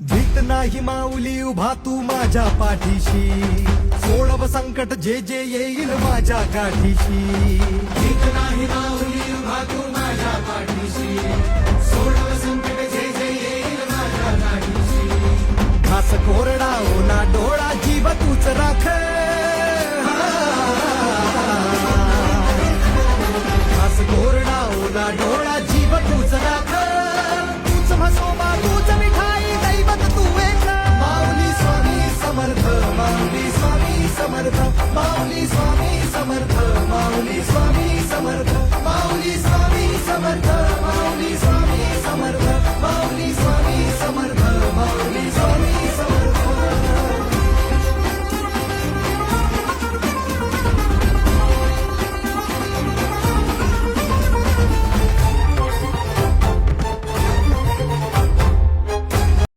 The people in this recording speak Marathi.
भीत नाही माऊली उभा तू माझ्या पाठीशी, सोडव संकट जे जे येईल माझ्या गाठीशी. भीत नाही माऊली उभा तू माझ्या पाठीशी, सोडव संकट